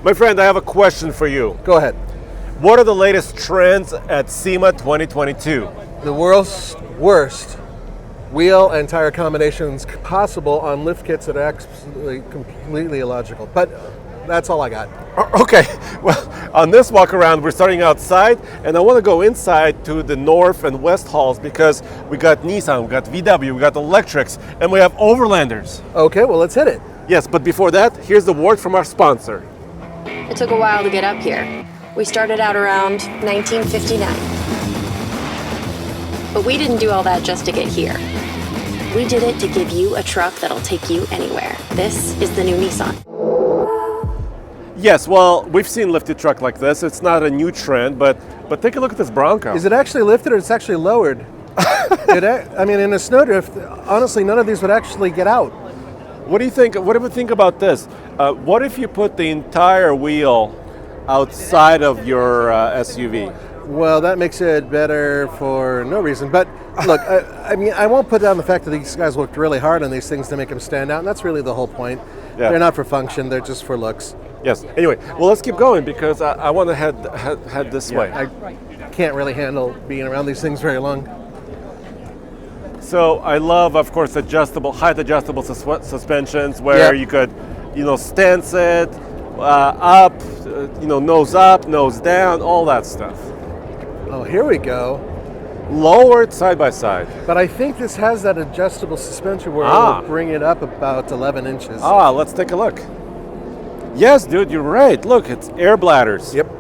My friend, I have a question for you. Go ahead. What are the latest trends at SEMA 2022? The world's worst wheel and tire combinations possible on lift kits that are absolutely completely illogical. But that's all I got. Okay, well, on this walk around, we're starting outside, and I want to go inside to the north and west halls because we got Nissan, we got VW, we got electrics, and we have overlanders. Okay, well, let's hit it. Yes, but before that, here's the word from our sponsor. It took a while to get up here. We started out around 1959. But we didn't do all that just to get here. We did it to give you a truck that'll take you anywhere. This is the new Nissan. Yes, well, we've seen lifted truck like this. It's not a new trend, but take a look at this Bronco. Is it actually lifted or it's actually lowered? I mean, in a snowdrift, honestly, none of these would actually get out. What do you think? What do you think about this? What if you put the entire wheel outside of your SUV? Well, that makes it better for no reason. But look, I mean, I won't put down the fact that these guys worked really hard on these things to make them stand out, and that's really the whole point. Yeah. They're not for function; they're just for looks. Yes. Anyway, well, let's keep going because I want to head this way. I can't really handle being around these things very long. So I love, of course, height adjustable suspensions where you could, stance it up, nose up, nose down, all that stuff. Oh, here we go. Lowered side by side. But I think this has that adjustable suspension where it'll bring it up about 11 inches. Let's take a look. Yes, dude, you're right. Look, it's air bladders. Yep.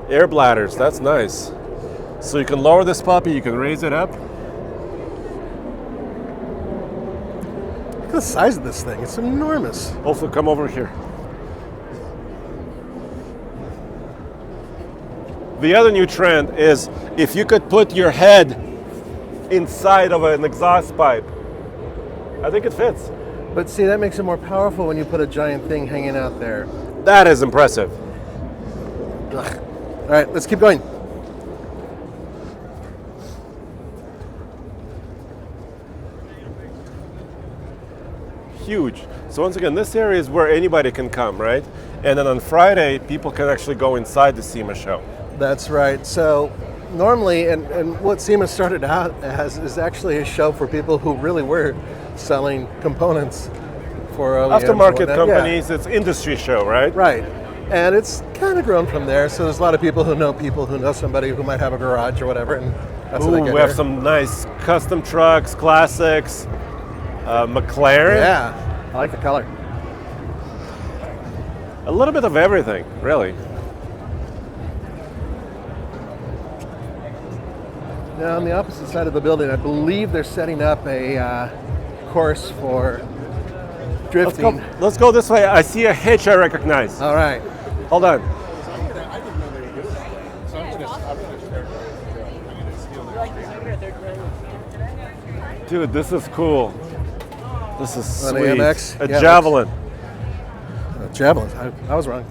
Air bladders, that's nice. So you can lower this puppy, you can raise it up. Look at the size of this thing. It's enormous. Also, come over here. The other new trend is if you could put your head inside of an exhaust pipe. I think it fits. But see, that makes it more powerful when you put a giant thing hanging out there. That is impressive. Ugh. All right, let's keep going. Huge. So once again, this area is where anybody can come, right? And then on Friday, people can actually go inside the SEMA show. That's right. So normally, and what SEMA started out as is actually a show for people who really were selling components for OEMs. Aftermarket companies, It's industry show, right? Right. And it's kind of grown from there. So there's a lot of people who know somebody who might have a garage or whatever. And that's what they get We have here. some nice custom trucks, classics, McLaren. Yeah, I like the color. A little bit of everything, really. Now on the opposite side of the building, I believe they're setting up a course for drifting. Let's go this way. I see a hitch I recognize. All right. Hold on. Dude, this is cool. This is An sweet. AMX? A Yeah, Javelin. Javelin. I was wrong.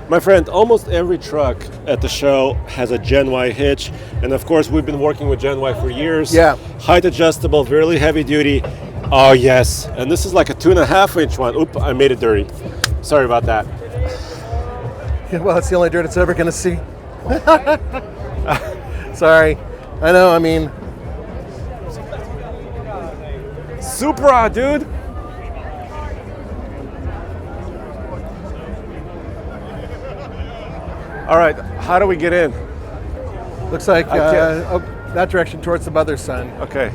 My friend, almost every truck at the show has a Gen Y hitch, and of course we've been working with Gen Y for years. Yeah. Height adjustable, really heavy duty. Oh yes, and this is like a 2.5-inch one. Oop, I made it dirty. Sorry about that. Yeah, well, it's the only dirt it's ever going to see. Sorry. I know, I mean. Supra, dude. All right, how do we get in? Looks like can't- that direction towards the mother's son. Okay.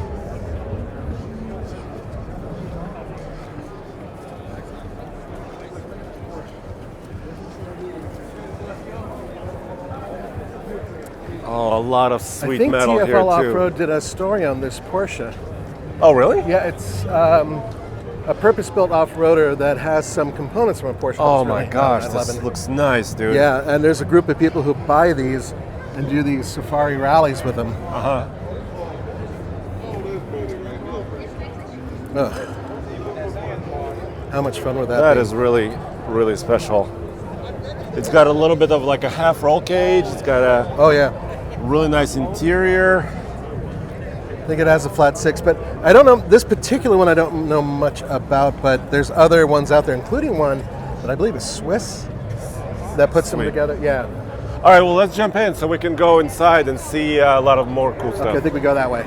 Oh, a lot of sweet I think metal TFL here too. Off-Road did a story on this Porsche. Oh, really? Yeah, it's a purpose-built off-roader that has some components from a Porsche. Oh That's my really gosh, fun. this looks nice, dude. Yeah, and there's a group of people who buy these and do these safari rallies with them. Uh-huh. Ugh. How much fun would that That be? is really, really special. It's got a little bit of like a half roll cage. It's got a Oh yeah. really nice interior. I think it has a flat 6, but I don't know, this particular one I don't know much about, but there's other ones out there, including one that I believe is Swiss that puts them Sweet. together. Yeah. All right, well, let's jump in so we can go inside and see a lot of more cool stuff. Okay, I think we go that way.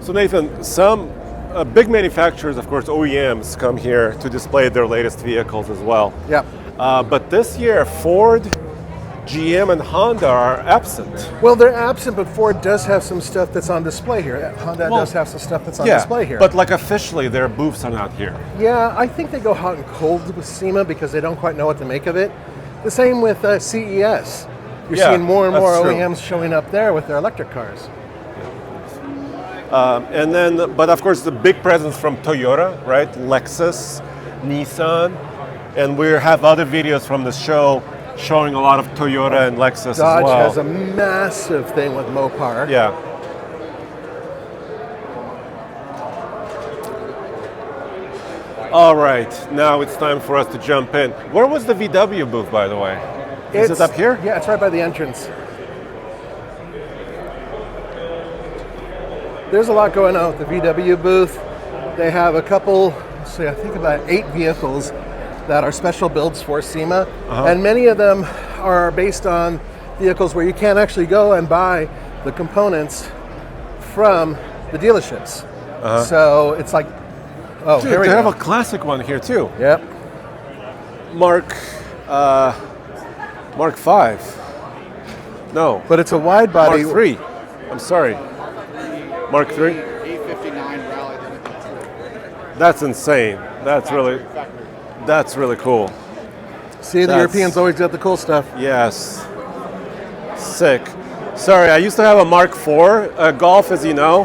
So Nathan, some big manufacturers, of course, OEMs, come here to display their latest vehicles as well. Yep. But this year, Ford, GM, and Honda are absent. Well, they're absent, but Ford does have some stuff that's on display here. Honda does have some stuff that's on display here. But like officially, their booths are not here. Yeah, I think they go hot and cold with SEMA because they don't quite know what to make of it. The same with CES. You're Yeah, seeing more and that's more true. OEMs showing up there with their electric cars. And then, but of course, the big presence from Toyota, right? Lexus, Nissan, and we have other videos from the show showing a lot of Toyota and Lexus Dodge as well. has a massive thing with Mopar. Yeah. All right, now it's time for us to jump in. Where was the VW booth, by the way? Is it up here? Yeah, it's right by the entrance. There's a lot going on with the VW booth. They have a couple, let's see, I think about 8 vehicles that are special builds for SEMA, and many of them are based on vehicles where you can't actually go and buy the components from the dealerships. So it's like, oh, Dude, here we they go. have a classic one here too. Yep. Mark 5. No, But it's a wide body. Mark 3. I'm sorry. Mark 3? 859 rally. That's insane. That's really cool. See, the That's- Europeans always got the cool stuff. Yes. Sick. Sorry, I used to have a Mark IV Golf, as you know,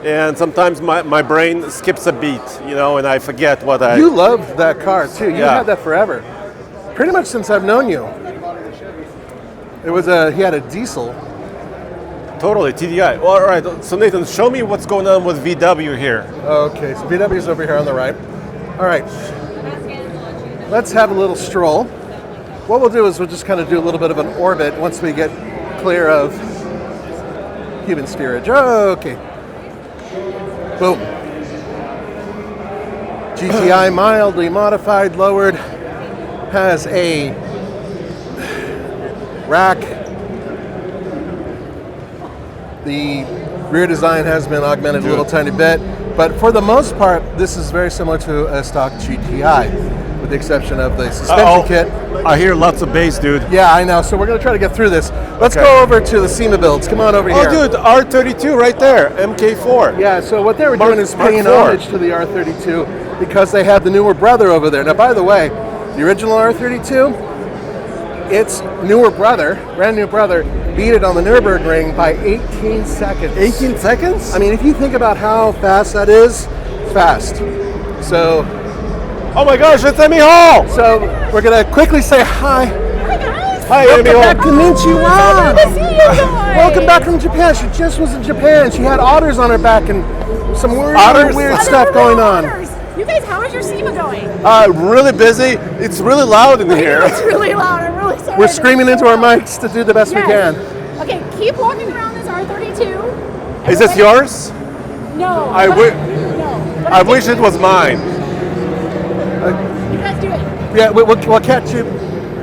and sometimes my brain skips a beat, you know, and I forget what I... You loved that car too. You Yeah. had that forever. Pretty much since I've known you. It was he had a diesel. Totally, TDI. Well, all right, so Nathan, show me what's going on with VW here. Okay, so VW's over here on the right. All right. Let's have a little stroll. What we'll do is we'll just kind of do a little bit of an orbit once we get clear of human steerage. Okay. Boom. GTI mildly modified, lowered, has a rack. The rear design has been augmented a little tiny bit, but for the most part, this is very similar to a stock GTI, with the exception of the suspension kit. I hear lots of bass, dude. Yeah, I know. So we're going to try to get through this. Let's Okay. go over to the SEMA builds. Come on over here. Oh, dude, R32 right there, MK4. Yeah, so what they were Mark- doing is Mark paying IV. homage to the R32 because they had the newer brother over there. Now, by the way, the original R32, its newer brother, brand new brother, beat it on the Nürburgring by 18 seconds. 18 seconds? I mean, if you think about how fast that is, fast. So Oh my gosh, it's Emmy Hall! we're gonna quickly say hi. Hi guys! Hi, Welcome Emmy Hall. back to Konnichiwa. Good to see you guys! Welcome back from Japan. She just was in Japan. She had otters on her back and some weird, Otters? weird Oh, stuff they're going real on. honors. You guys, how is your SEMA going? Really busy. It's really loud in here. It's really loud. I'm really sorry. We're screaming into our mics to do the best we can. Okay, keep walking around this R32. Is this Everybody- yours? No. I but wi- No. but I think wish it was mine. You guys do it. Yeah, we'll catch you.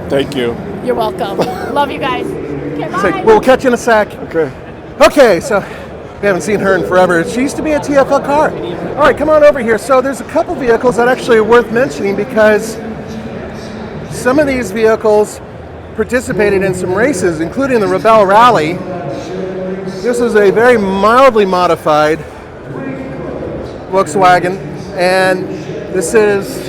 Thank you. You're welcome. Love you guys. Okay, bye. So we'll catch you in a sec. Okay. Okay, so we haven't seen her in forever. She used to be a TFL car. All right, come on over here. So there's a couple vehicles that actually are worth mentioning because some of these vehicles participated in some races, including the Rebel Rally. This is a very mildly modified Volkswagen, and this is,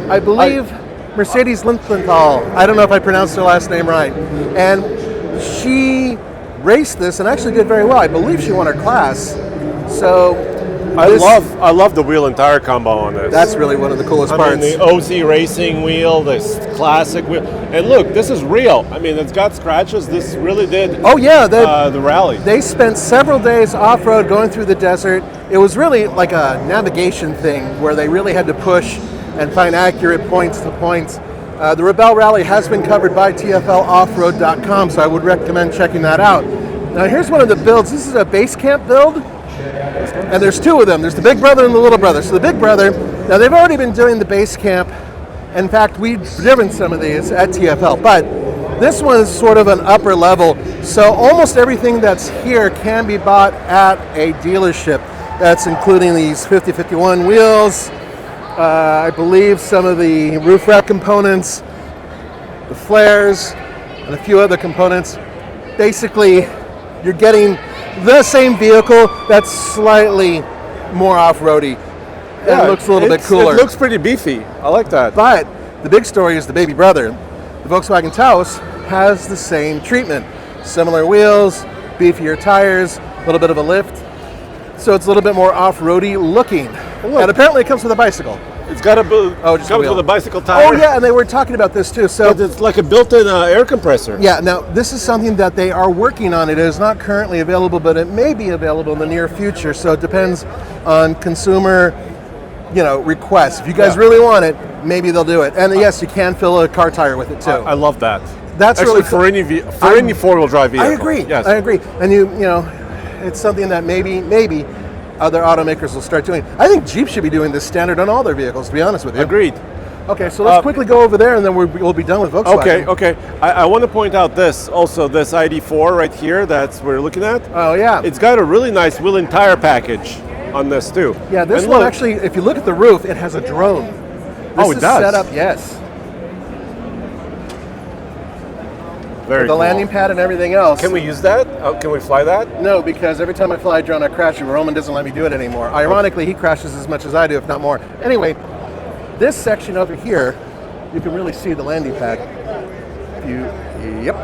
I believe, Mercedes Lilienthal. I don't know if I pronounced her last name right. And she raced this and actually did very well. I believe she won her class. So I this- love the wheel and tire combo on this. that's really one of the coolest I parts. mean, the OZ racing wheel, this classic wheel, and look, this is real. I mean, it's got scratches. This really did. Oh yeah, the rally. they spent several days off-road going through the desert. It was really like a navigation thing where they really had to push and find accurate points to points. The Rebelle Rally has been covered by TFLoffroad.com, so I would recommend checking that out. Now here's one of the builds. This is a base camp build, and there's two of them. There's the big brother and the little brother. So the big brother, now they've already been doing the base camp. In fact, we've driven some of these at TFL, but this one is sort of an upper level. So almost everything that's here can be bought at a dealership. That's including these 5051 wheels, I believe some of the roof rack components, the flares, and a few other components. Basically, you're getting the same vehicle that's slightly more off-roady. It looks a little bit cooler. It looks pretty beefy. I like that. But the big story is the baby brother. The Volkswagen Taos has the same treatment. Similar wheels, beefier tires, a little bit of a lift. So it's a little bit more off-roady looking. And apparently it comes with a bicycle. It's got a just a comes wheel. with a bicycle tire. Oh yeah, and they were talking about this too. So But it's like a built-in air compressor. yeah, now this is something that they are working on. It is not currently available, but it may be available in the near future. So it depends on consumer, requests. If you guys really want it, maybe they'll do it. And yes, you can fill a car tire with it too. I love that. That's actually really for any four-wheel drive vehicle. I agree. Yes. I agree. And it's something that maybe other automakers will start doing. I think Jeep should be doing this standard on all their vehicles, to be honest with you. Agreed. Okay, so let's quickly go over there and then we'll be done with Volkswagen. Okay. I want to point out this ID4 right here that's we're looking at. Oh yeah. It's got a really nice wheel and tire package on this too. Yeah, this And one look, actually, if you look at the roof, it has a drone. This it is does? set up, yes. very The cool. landing pad and everything else. Can we use that? Can we fly that? No, because every time I fly a drone, I crash it. Roman doesn't let me do it anymore. Ironically, he crashes as much as I do, if not more. Anyway, this section over here, you can really see the landing pad. Yep.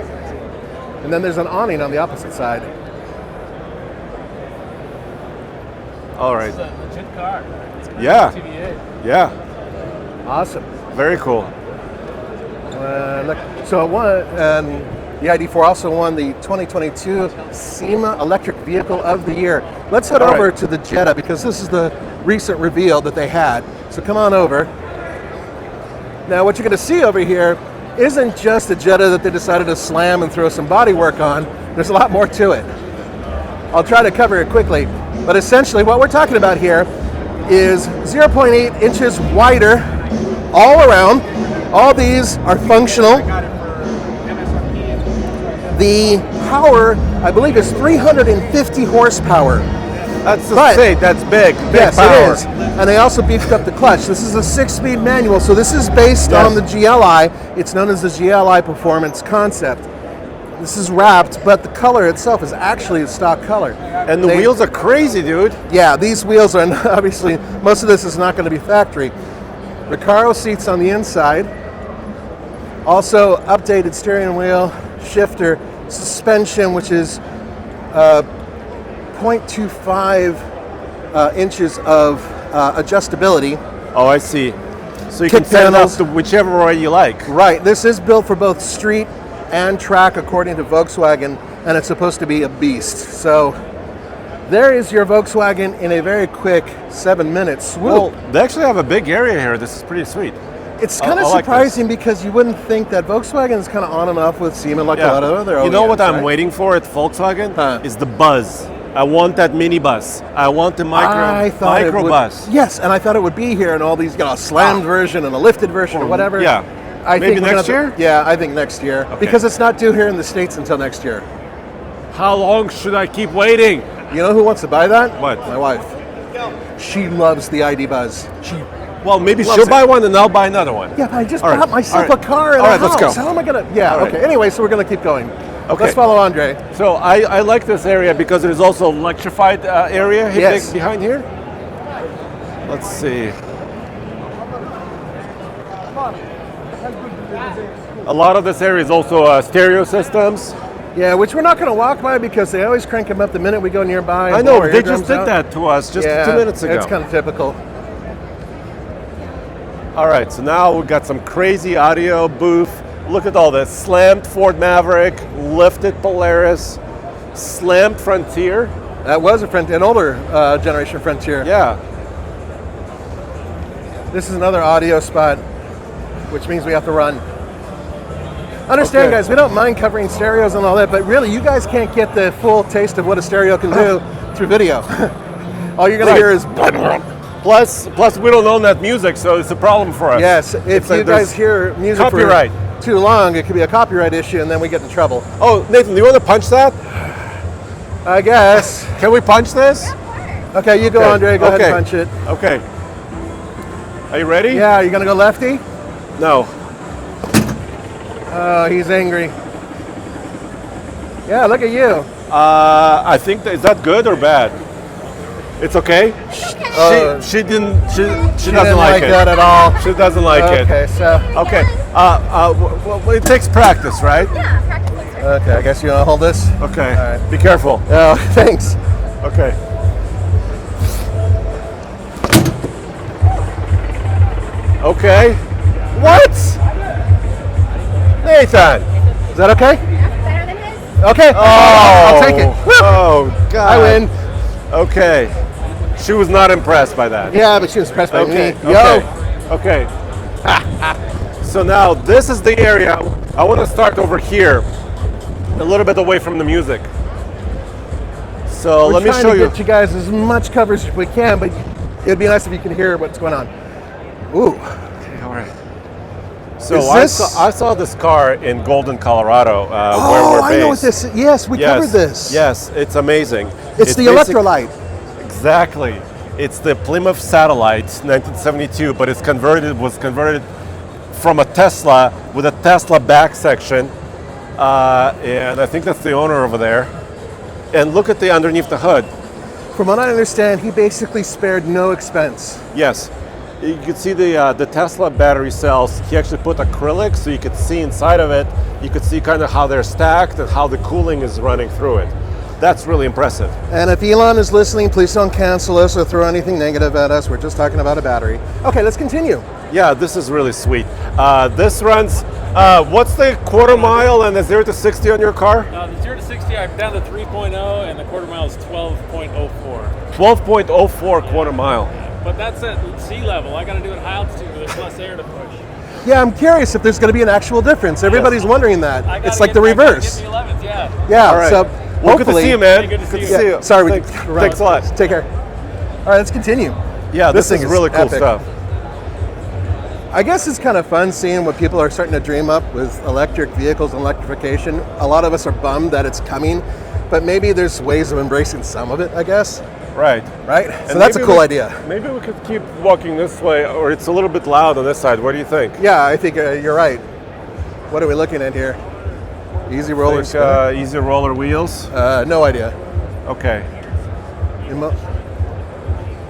And then there's an awning on the opposite side. All right. It's a legit car. It's got Yeah. TVA. Yeah. Awesome. Very cool. Look, so it won, and the ID4 also won the 2022 SEMA Electric Vehicle of the Year. Let's head All over right. to the Jetta because this is the recent reveal that they had. So come on over. Now what you're going to see over here isn't just a Jetta that they decided to slam and throw some bodywork on. There's a lot more to it. I'll try to cover it quickly, but essentially what we're talking about here is 0.8 inches wider all around. All these are functional. The power, I believe, is 350 horsepower. That's But- that's big. Big Yes, power. it is. And they also beefed up the clutch. This is a 6-speed manual, so this is based Yes. on the GLI. It's known as the GLI Performance Concept. This is wrapped, but the color itself is actually a stock color. And the They- wheels are crazy, dude. Yeah, these wheels are obviously, most of this is not going to be factory. Recaro seats on the inside. Also updated steering wheel, shifter, suspension, which is 0.25 inches of adjustability. Oh, I see. So you Kick can set it up panels. to whichever way you like. Right, this is built for both street and track according to Volkswagen, and it's supposed to be a beast. So there is your Volkswagen in a very quick 7-minute swoop. Well, they actually have a big area here. This is pretty sweet. It's kind of I like surprising because you wouldn't think that Volkswagen is kind of on and off with SEMA like a lot of other OEMs. You know what I'm right? waiting for at Volkswagen? Huh. Is the buzz. I want that mini bus. I want the I thought it micro would, bus. Yes, and I thought it would be here in all these, a slammed version and a lifted version or whatever. Yeah. I Maybe think we're next gonna- year? Yeah, I think next year because it's not due here in the States until next year. How long should I keep waiting? You know who wants to buy that? What? My wife. She loves the ID Buzz. Well, maybe Loves she'll it. buy one and I'll buy another one. Yeah, but I just All right, bought myself all a right. car and All a right, let's house. go. How am I gonna? Yeah, All right. okay. Anyway, so we're gonna keep going. Okay. Let's follow Andre. So I like this area because there's also electrified area Yes. behind here. Let's see. A lot of this area is also stereo systems. Yeah, which we're not gonna walk by because they always crank them up the minute we go nearby. I and know, blow our they just eardrums did out. that to us just Yeah, 2 minutes ago. It's kind of typical. All right, so now we've got some crazy audio booth. Look at all this. Slammed Ford Maverick, lifted Polaris, slammed Frontier. That was an older generation Frontier. Yeah. This is another audio spot, which means we have to run. Understand, Okay. guys, we don't mind covering stereos and all that, but really, you guys can't get the full taste of what a stereo can do through video. All you're going Right. to hear is... Plus, we don't own that music, so it's a problem for us. Yes, if It's like you guys there's hear music copyright. for too long, it could be a copyright issue, and then we get in trouble. Oh, Nathan, do you want to punch that? I guess. Can we punch this? Okay, you go, Okay, Andre. Go ahead okay. and punch it. Okay. Are you ready? Yeah, you going to go lefty? No. Oh, he's angry. Yeah, look at you. I think is that good or bad? It's okay. She doesn't didn't like it. that at all. She doesn't like Okay, so it. Okay. Well, it takes practice, right? okay, I guess you want to hold this. Okay. All right. Be careful. Oh, thanks. Okay. Okay. What? Nathan. Is that okay? Better than his? Okay. I'll take it. Woo! Oh God. I win. Okay. She was not impressed by that. Yeah, but she was impressed by Okay. me. Yo. Okay. So now this is the area. I want to start over here, a little bit away from the music. So We're let me trying show to you. get you guys as much coverage as we can, but it'd be nice if you could hear what's going on. Ooh. Okay, all right. So Is I this- saw this car in Golden, Colorado, where Oh, we're I know what based. this is. Yes, we Yes, covered this. Yes, it's amazing. It's the basic- electrolyte. Exactly. It's the Plymouth Satellite, 1972, but was converted from a Tesla with a Tesla back section, and I think that's the owner over there. And look at the underneath the hood. From what I understand, he basically spared no expense. Yes, you can see the Tesla battery cells. He actually put acrylic, so you could see inside of it. You could see kind of how they're stacked and how the cooling is running through it. That's really impressive. And if Elon is listening, please don't cancel us or throw anything negative at us. We're just talking about a battery. Okay, let's continue. Yeah, this is really sweet. This runs, what's the quarter mile and the 0 to 60 on your car? The 0 to 60, I'm down to 3.0, and the quarter mile is 12.04. 12.04 quarter mile. But that's at sea level. I got to do it high altitude where there's less air to push. Yeah, I'm curious if there's going to be an actual difference. Everybody's wondering that. I gotta It's like get- the I gotta reverse. Get the 11th, yeah. Yeah, All right. so Well, good to hopefully- see you, man. Hey, good to see you. see you. Sorry, we Thanks, thanks a lot. Take care. All right, let's continue. Yeah, this thing is really cool epic. stuff. I guess it's kind of fun seeing what people are starting to dream up with electric vehicles and electrification. A lot of us are bummed that it's coming, but maybe there's ways of embracing some of it, I guess. Right. Right? So And that's a maybe cool we- idea. Maybe we could keep walking this way, or it's a little bit loud on this side. What do you think? Yeah, I think you're right. What are we looking at here? Easy roller spinner? Easy roller wheels. No idea. Okay. Immo-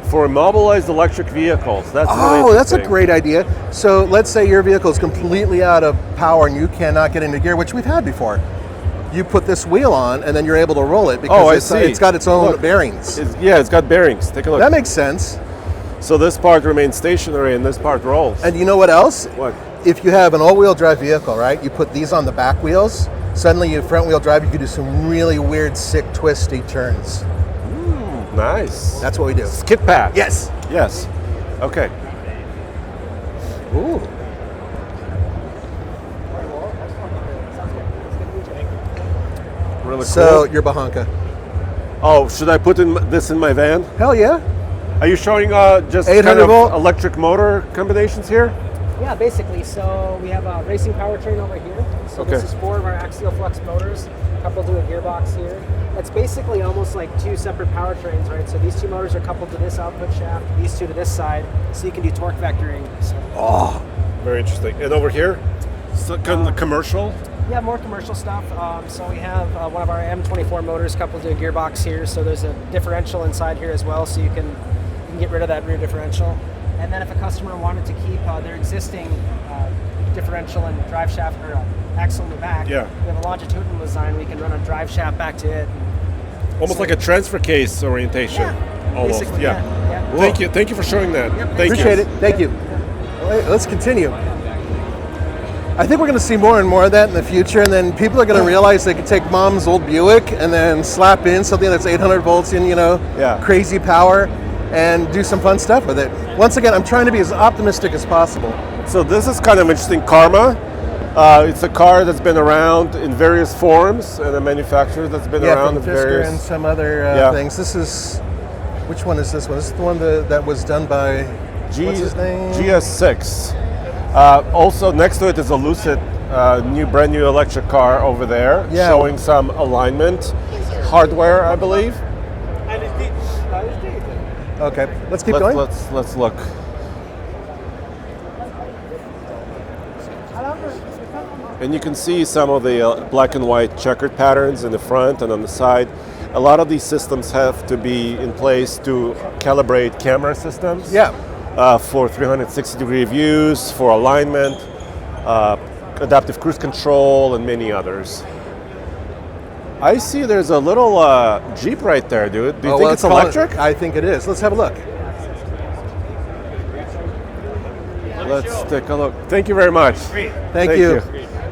For immobilized electric vehicles. That's really Oh, that's a interesting. great idea. So let's say your vehicle is completely out of power and you cannot get into gear, which we've had before. You put this wheel on and then you're able to roll it because Oh, I it's, see. it's got its own Look. bearings. It's got bearings. Take a look. That makes sense. So this part remains stationary and this part rolls. And you know what else? What? If you have an all-wheel drive vehicle, right, you put these on the back wheels, suddenly you front-wheel drive, you can do some really weird, sick, twisty turns. Nice. That's what we do. Skid pad. Yes. Yes. Okay. Ooh. Really So cool. you're Bahanka. Oh, should I put this in my van? Hell yeah. Are you showing just 800 kind of volt? electric motor combinations here? Yeah, basically. So we have a racing powertrain over here. So Okay. this is 4 of our axial flux motors coupled to a gearbox here. It's basically almost like 2 separate powertrains, right? So these 2 motors are coupled to this output shaft, these 2 to this side, so you can do torque vectoring. So, Very interesting. And over here, so, commercial. yeah, more commercial stuff. So we have one of our M24 motors coupled to a gearbox here. So there's a differential inside here as well, so you can get rid of that rear differential. And then if a customer wanted to keep their existing differential and drive shaft or axle in the back, Yeah. we have a longitudinal design. We can run a drive shaft back to it. Almost like a transfer case orientation. Almost. basically, Yeah. yeah. Thank you. Thank you for showing that. Thank Appreciate you. it. Thank you. All right, let's continue. I think we're going to see more and more of that in the future, and then people are going to realize they can take mom's old Buick and then slap in something that's 800 volts in, Yeah. crazy power, and do some fun stuff with it. Once again, I'm trying to be as optimistic as possible. So this is kind of interesting. Karma. It's a car that's been around in various forms, and a manufacturer that's been around from in Fisker various. and some other Yeah. things. This is, which one is this one? This is the one that was done by, what's his name? GS6. Also next to it is a Lucid, brand new electric car over there, Yeah. showing some alignment hardware, I believe. Okay, let's keep going. Let's look. And you can see some of the black and white checkered patterns in the front and on the side. A lot of these systems have to be in place to calibrate camera systems. Yeah. For 360-degree views, for alignment, adaptive cruise control, and many others. I see there's a little Jeep right there, dude. Do you think it's electric? I think it is. Let's have a look. Let's take a look. Thank you very much. Thank you.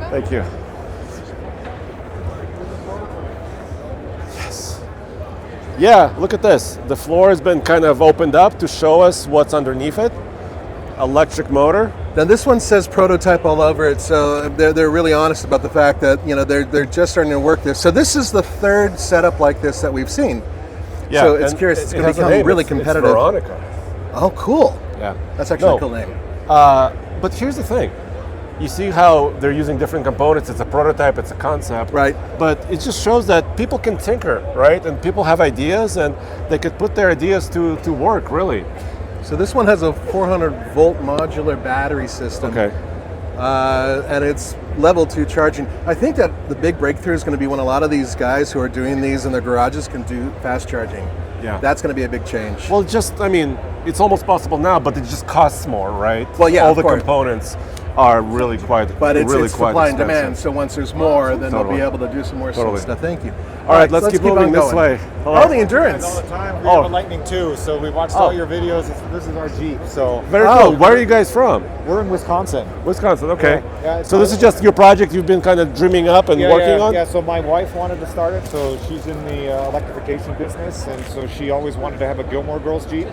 Thank you. Yes. Yeah, look at this. The floor has been kind of opened up to show us what's underneath it. Electric motor. Now this one says prototype all over it, so they're really honest about the fact that they're just starting to work this. So this is the third setup like this that we've seen. Yeah, So it's and curious. It's it going to has a become name. really It's competitive. Veronica. Oh, cool. Yeah. That's actually No. a cool name. But here's the thing. You see how they're using different components. It's a prototype, it's a concept. Right. But it just shows that people can tinker, right? And people have ideas and they could put their ideas to work, really. So this one has a 400-volt modular battery system. Okay. And it's level 2 charging. I think that the big breakthrough is going to be when a lot of these guys who are doing these in their garages can do fast charging. Yeah. That's going to be a big change. Well, it's almost possible now, but it just costs more, right? Well, yeah, All of the course. components are really quite, But it's really quite supply and expensive. demand, so once there's more, then Totally. they'll be able to do some more Totally. stuff. Thank you. All right, let's keep moving on this going. way. Oh, the Endurance. All the time. We Oh. have a Lightning too, so we watched all your videos. This is our Jeep. So Very Oh. cool. Where are you guys from? we're in Wisconsin. Wisconsin, okay. Yeah, it's So this is just your project you've been kind of dreaming up and working on? Yeah, so my wife wanted to start it, so she's in the electrification business, and so she always wanted to have a Gilmore Girls Jeep.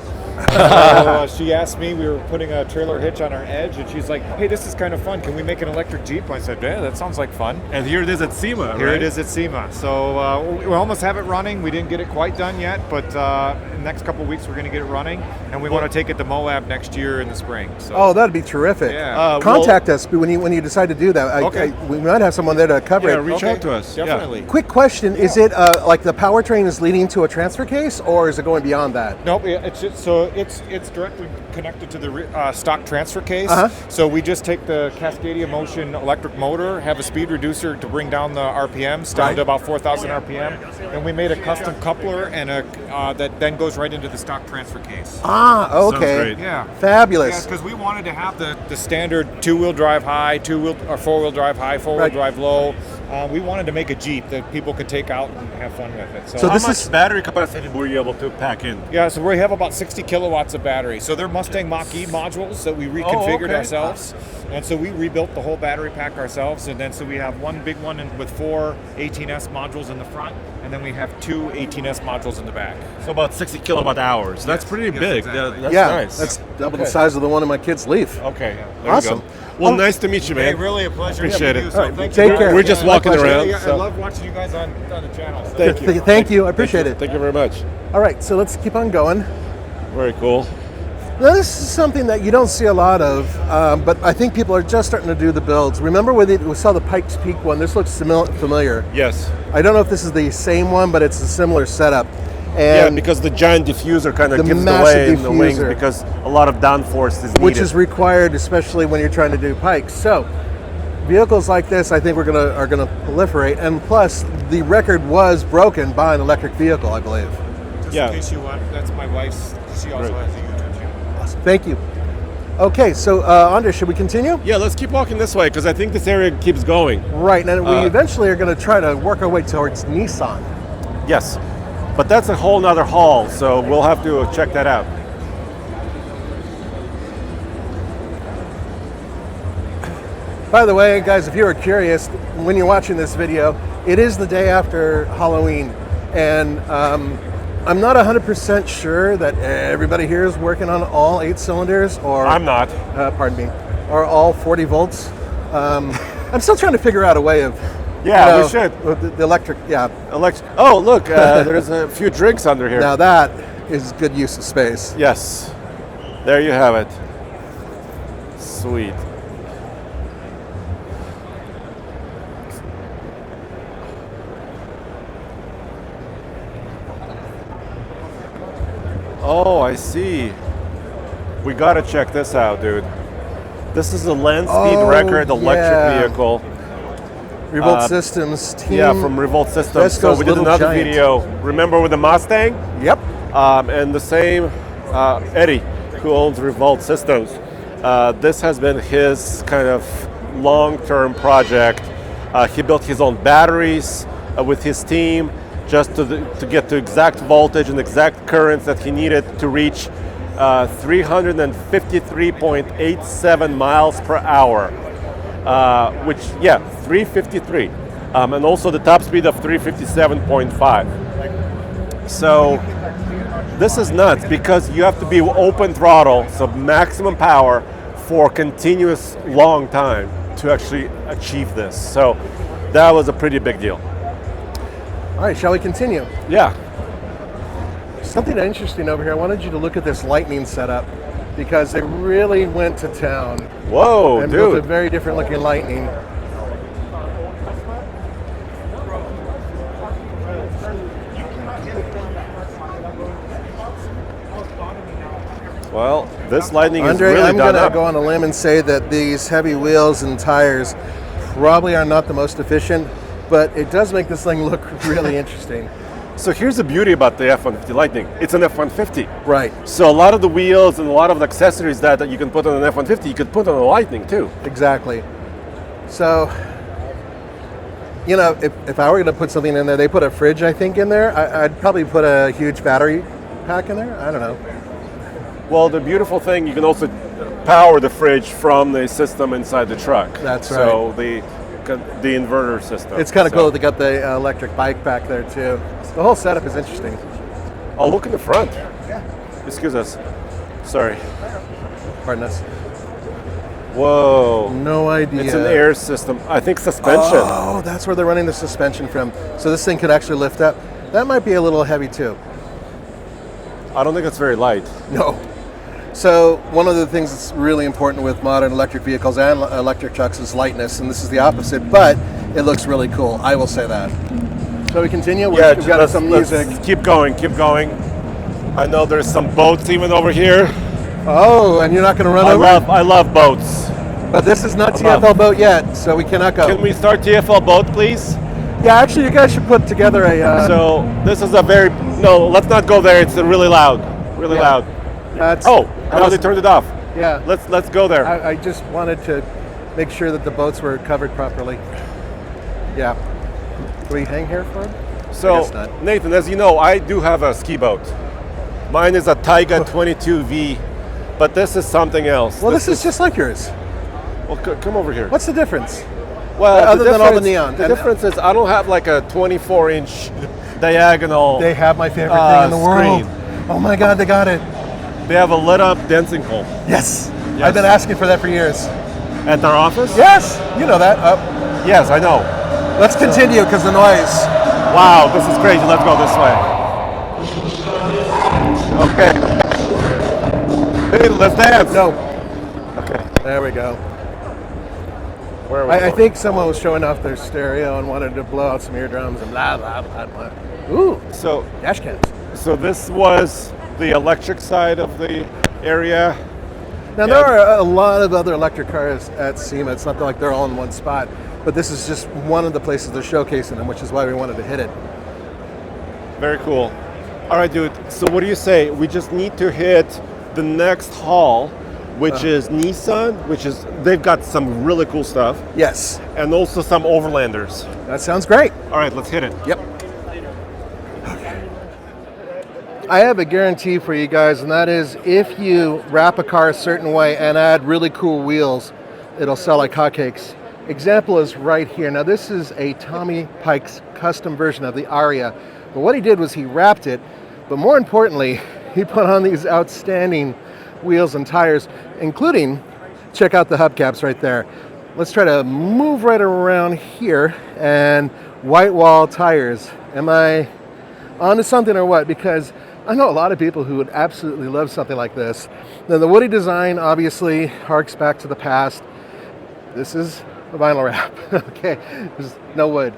So she asked me, we were putting a trailer hitch on our Edge, and she's like, hey, this is kind of fun. Can we make an electric Jeep? I said, yeah, that sounds like fun. And here it is at SEMA, Here it is at SEMA. So we almost have it running. We didn't get it quite done yet, but in the next couple of weeks we're going to get it running, and we want to take it to Moab next year in the spring. So. Oh, that'd be terrific. Yeah. Contact us when you decide to do that. Okay. We might have someone there to cover Yeah, it. reach out to us. Yeah. Definitely. Quick question: is it like the powertrain is leading to a transfer case, or is it going beyond that? Nope, it's just, so it's directly connected to the stock transfer case. Uh-huh. So we just take the Cascadia Motion electric motor, have a speed reducer to bring down the RPMs down Right. to about 4,000 RPM, and we made a custom coupler and that then goes right into the stock transfer case. Ah, okay. great. Yeah. Fabulous. because we wanted to have the standard two-wheel drive high, four-wheel drive high, four-wheel Right. drive low. We wanted to make a Jeep that people could take out and have fun with it. So How this much is- battery capacity were you able to pack in? Yeah, so we have about 60 kilowatts of battery. So they're Mustang Mach-E modules that we reconfigured okay. ourselves. And so we rebuilt the whole battery pack ourselves. And then so we have one big one with 4 18S modules in the front. And then we have 2 18S modules in the back. So about 60 kilowatt hours. That's pretty yes, big. exactly. That's yeah, nice. that's double the size of the one in my kid's Leaf. Okay. There Awesome. You go. Well, Oh. nice to meet you, man. Hey, really a pleasure. Appreciate to it. meet you. So All right, thank take you. care. We're just My walking pleasure. around. I so- love watching you guys on the channel. So. Thank you. Thank you. I appreciate it. Thank you very much. All right, so let's keep on going. Very cool. Now, this is something that you don't see a lot of, but I think people are just starting to do the builds. Remember when we saw the Pikes Peak one? This looks familiar. Yes. I don't know if this is the same one, but it's a similar setup. Yeah, And because the giant diffuser kind The of gives the massive way in the wings diffuser. because a lot of downforce is needed. which is required, especially when you're trying to do pikes. So, vehicles like this, I think are gonna proliferate. And plus, the record was broken by an electric vehicle, I believe. Just Yeah. in case you want, that's my wife's. She also Great. has a YouTube channel. Thank you. Okay, so Andres, should we continue? Yeah, let's keep walking this way because I think this area keeps going. Right, and we Uh, eventually are going to try to work our way towards Nissan. Yes. But that's a whole nother haul, so we'll have to check that out. By the way, guys, if you were curious, when you're watching this video, it is the day after Halloween, and I'm not 100% sure that everybody here is working on all 8 cylinders, or I'm not. pardon me, or all 40 volts. I'm still trying to figure out a way of. Yeah, we should. The electric, yeah. Oh, look, there's a few drinks under here. Now that is good use of space. Yes, there you have it. Sweet. Oh, I see. We gotta check this out, dude. This is a land speed record electric vehicle. Revolt Systems team. Yeah, from Revolt Systems. So Vesco's we did Little another Giant. video. Remember with the Mustang? Yep. And the same Eddie, who owns Revolt Systems. This has been his kind of long-term project. He built his own batteries with his team just to get the exact voltage and exact currents that he needed to reach 353.87 miles per hour. Which, yeah, 353. And also the top speed of 357.5. So this is nuts because you have to be open throttle, so maximum power for continuous long time to actually achieve this. So that was a pretty big deal. All right, shall we continue? Yeah. Something interesting over here. I wanted you to look at this Lightning setup because they really went to town. Whoa, and built a dude. very different looking Lightning. Well, this Lightning Andre, is really I'm done going to up. go on a limb and say that these heavy wheels and tires probably are not the most efficient, but it does make this thing look really interesting. So here's the beauty about the F-150 Lightning. It's an F-150. Right, So a lot of the wheels and a lot of the accessories that you can put on an F-150, you could put on a Lightning too. exactly. So, you know, if I were going to put something in there, they put a fridge, I think, in there. I'd probably put a huge battery pack in there. I don't know. Well, the beautiful thing, you can also power the fridge from the system inside the truck. That's So the inverter system. It's kind of So- cool that they got the electric bike back there, too. The whole setup is interesting. Oh, look in the front. Excuse us. Sorry. Pardon us. Whoa. No idea. It's an air system. I think suspension. Oh, that's where they're running the suspension from. So this thing could actually lift up. That might be a little heavy too. I don't think it's very light. No. So one of the things that's really important with modern electric vehicles and electric trucks is lightness, and this is the opposite, but it looks really cool. I will say that. Shall we continue? We've got some music. Let's keep going, keep going. I know there's some boats even over here. Oh, and you're not going to run over? I love boats. But this is not love- TFL boat yet, so we cannot go. Can we start TFL boat, please? Yeah, actually, you guys should put together a. So this is a very, no, let's not go there. It's really loud, really Yeah. loud. That's, Oh, I now they was- turned it off. Yeah. Let's go there. I just wanted to make sure that the boats were covered properly. Yeah. Do we hang here for it? So, guess not. Nathan, as you know, I do have a ski boat. Mine is a Taiga 22V, but this is something else. Well, this is just like yours. Well, come over here. What's the difference? Well, other the than all the difference- neon? The And- difference is I don't have like a 24-inch diagonal. They have my favorite thing in the world. screen. Oh my God, they got it. They have a lit-up dancing hole Yes. Yes. I've been asking for that for years. at our office. Yes. You know that. Yes, I know. Let's continue because the noise. Wow, this is crazy. Let's go this way. Okay. Hey, let's dance. No. Okay. There we go. Where are we I going? think someone was showing off their stereo and wanted to blow out some eardrums and blah, blah, blah, blah. Ooh, So, dash cams. so this was the electric side of the area. Now, Yeah. there are a lot of other electric cars at SEMA. It's not like they're all in one spot, but this is just one of the places they're showcasing them, which is why we wanted to hit it. Very cool. All right, dude. So what do you say? We just need to hit the next hall, which is Nissan, they've got some really cool stuff, Yes, and also some Overlanders. that sounds great. All right, let's hit it. Yep. I have a guarantee for you guys, and that is if you wrap a car a certain way and add really cool wheels, it'll sell like hotcakes. Example is right here. Now this is a Tommy Pike's custom version of the Aria. But what he did was he wrapped it But more importantly, he put on these outstanding wheels and tires, including, check out the hubcaps right there. Let's try to move right around here, and white wall tires. Am I onto something or what? Because I know a lot of people who would absolutely love something like this. Now, the Woody design obviously harks back to the past. This is a vinyl wrap, okay? There's no wood.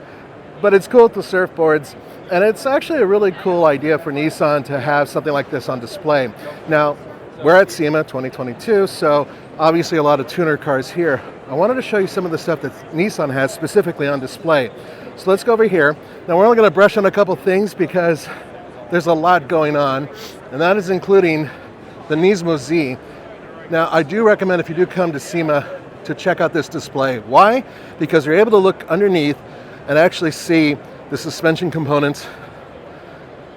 But it's cool with the surfboards, and it's actually a really cool idea for Nissan to have something like this on display. Now, we're at SEMA 2022, so obviously a lot of tuner cars here. I wanted to show you some of the stuff that Nissan has specifically on display. So let's go over here. Now, we're only going to brush on a couple things because there's a lot going on, and that is including the Nismo Z. Now, I do recommend, if you do come to SEMA, to check out this display. Why? Because you're able to look underneath and actually see the suspension components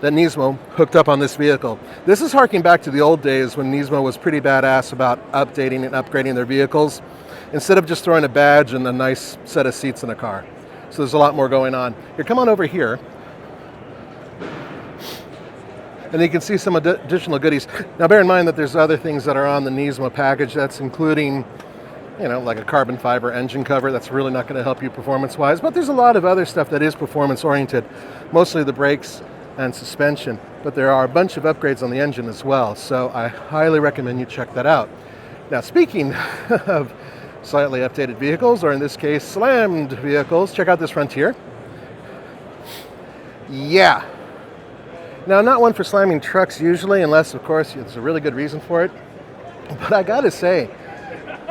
that Nismo hooked up on this vehicle. This is harking back to the old days when Nismo was pretty badass about updating and upgrading their vehicles, instead of just throwing a badge and a nice set of seats in a car. So there's a lot more going on. Here, come on over here. And you can see some additional goodies. Now, bear in mind that there's other things that are on the Nismo package. That's including, like a carbon fiber engine cover. That's really not going to help you performance-wise. But there's a lot of other stuff that is performance-oriented, mostly the brakes and suspension. But there are a bunch of upgrades on the engine as well. So I highly recommend you check that out. Now, speaking of slightly updated vehicles, or in this case, slammed vehicles, check out this Frontier. Yeah. Now, not one for slamming trucks usually, unless, of course, there's a really good reason for it. But I gotta say,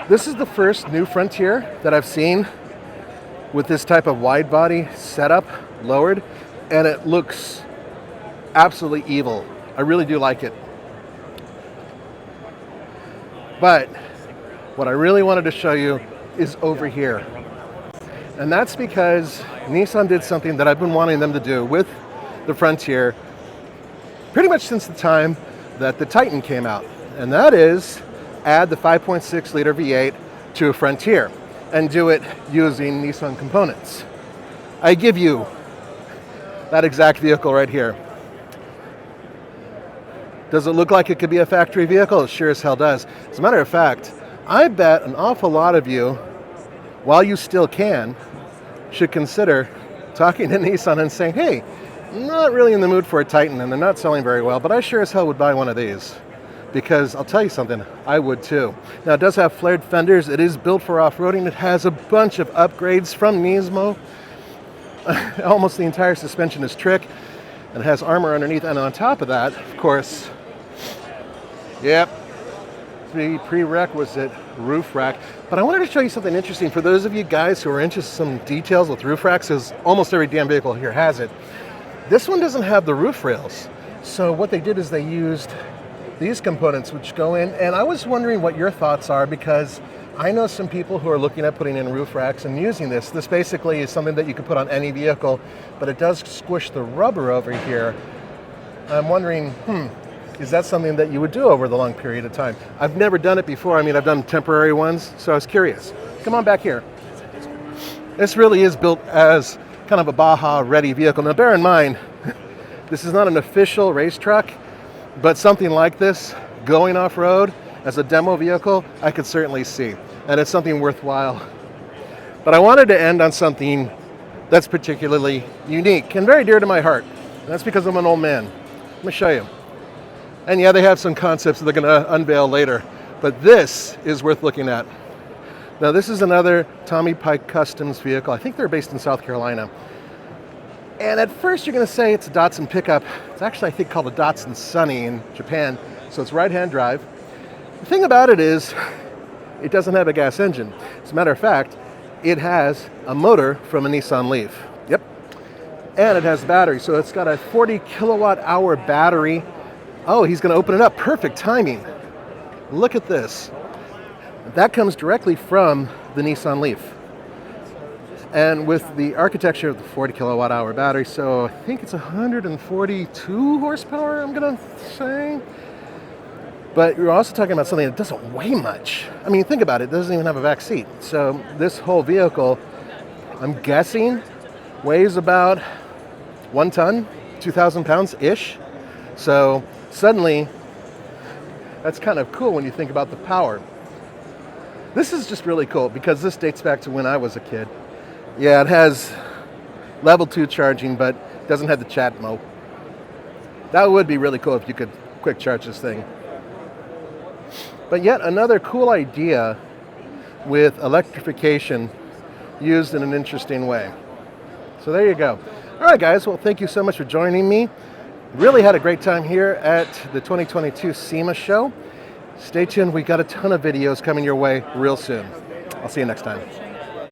this is the first new Frontier that I've seen with this type of wide body setup, lowered, and it looks absolutely evil. I really do like it. But what I really wanted to show you is over here. And that's because Nissan did something that I've been wanting them to do with the Frontier pretty much since the time that the Titan came out. And that is add the 5.6 liter V8 to a Frontier and do it using Nissan components. I give you that exact vehicle right here. Does it look like it could be a factory vehicle? It sure as hell does. As a matter of fact, I bet an awful lot of you, while you still can, should consider talking to Nissan and saying, hey, I'm not really in the mood for a Titan and they're not selling very well, but I sure as hell would buy one of these. Because I'll tell you something, I would too. Now, it does have flared fenders. It is built for off-roading. It has a bunch of upgrades from Nismo. Almost the entire suspension is trick. And it has armor underneath. And on top of that, of course, yep, the prerequisite roof rack. But I wanted to show you something interesting for those of you guys who are into some details with roof racks, because almost every damn vehicle here has it. This one doesn't have the roof rails. So what they did is they used these components which go in, and I was wondering what your thoughts are, because I know some people who are looking at putting in roof racks and using this. This basically is something that you can put on any vehicle, but it does squish the rubber over here. I'm wondering, is that something that you would do over the long period of time? I've never done it before. I mean, I've done temporary ones, so I was curious. Come on back here. This really is built as kind of a Baja-ready vehicle. Now, bear in mind, this is not an official race truck, but something like this, going off-road as a demo vehicle, I could certainly see. And it's something worthwhile. But I wanted to end on something that's particularly unique and very dear to my heart. And that's because I'm an old man. Let me show you. And yeah, they have some concepts that they're going to unveil later. But this is worth looking at. Now, this is another Tommy Pike Customs vehicle. I think they're based in South Carolina. And at first you're going to say it's a Datsun pickup. It's actually, I think, called a Datsun Sunny in Japan. So it's right-hand drive. The thing about it is, it doesn't have a gas engine. As a matter of fact, it has a motor from a Nissan Leaf. Yep. And it has battery. So it's got a 40 kilowatt hour battery. Oh, he's going to open it up. Perfect timing. Look at this. That comes directly from the Nissan Leaf. And with the architecture of the 40 kilowatt hour battery, so I think it's 142 horsepower, I'm going to say. But you're also talking about something that doesn't weigh much. I mean, think about it. It doesn't even have a back seat. So this whole vehicle, I'm guessing, weighs about 1 ton, 2,000 pounds-ish. So suddenly, that's kind of cool when you think about the power. This is just really cool because this dates back to when I was a kid. Yeah, it has level 2 charging, but doesn't have the chat mode. That would be really cool if you could quick charge this thing. But yet another cool idea with electrification used in an interesting way. So there you go. All right, guys. Well, thank you so much for joining me. Really had a great time here at the 2022 SEMA show. Stay tuned. We got a ton of videos coming your way real soon. I'll see you next time.